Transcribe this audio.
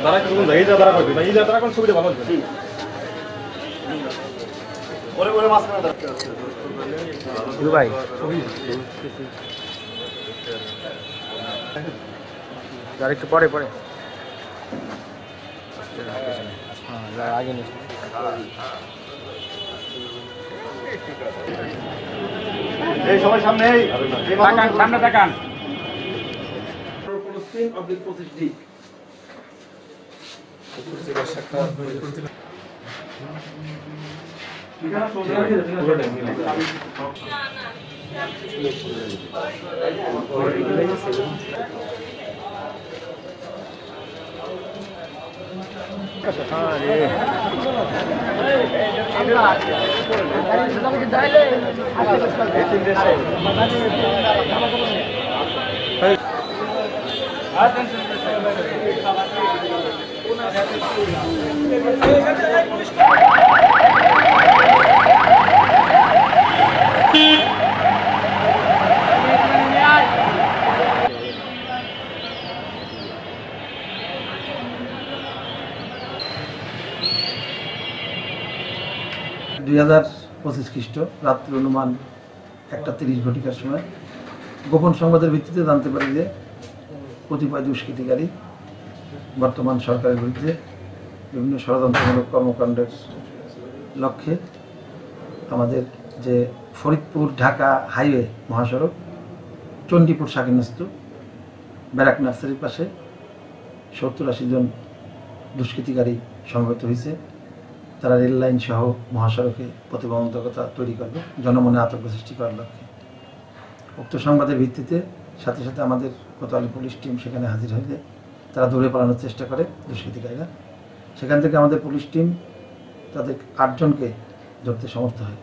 তারা কি এই যাত্রা করবে না, এই যাত্রা কোন ছবিটা ভালো হবে ওরে ওরে মাছ না ভাই আর একটু পরে পরে হ্যাঁ আগে নিস এই সবাই সামনে এই তাকান সামনে তাকান খ্রিস্ট রাত্রি অনুমান 1:30 ঘটিকার সময় গোপন সংবাদের ভিত্তিতে জানতে পারি যে কতিপয় দুষ্কৃতিকারী বর্তমান সরকারের বিরুদ্ধে বিভিন্ন ষড়যন্ত্রমূলক কর্মকাণ্ডের লক্ষ্যে আমাদের যে ফরিদপুর ঢাকা হাইওয়ে মহাসড়ক চণ্ডীপুর শাকিনস্তু ব্যারাক নার্সারির পাশে 70-80 জন দুষ্কৃতিকারী সমবেত হয়েছে। তারা রেল লাইন সহ মহাসড়কে প্রতিবন্ধকতা তৈরি করবে, জনমনে আতঙ্ক সৃষ্টি করার লক্ষ্যে। উক্ত সংবাদের ভিত্তিতে সাথে সাথে আমাদের কোতোয়ালি পুলিশ টিম সেখানে হাজির হয়ে যায়। তারা দৌড়ে পালানোর চেষ্টা করে দুষ্কৃতিকারীরা। সেখান থেকে আমাদের পুলিশ টিম তাদের 8 জনকে ধরতে সমর্থ হয়।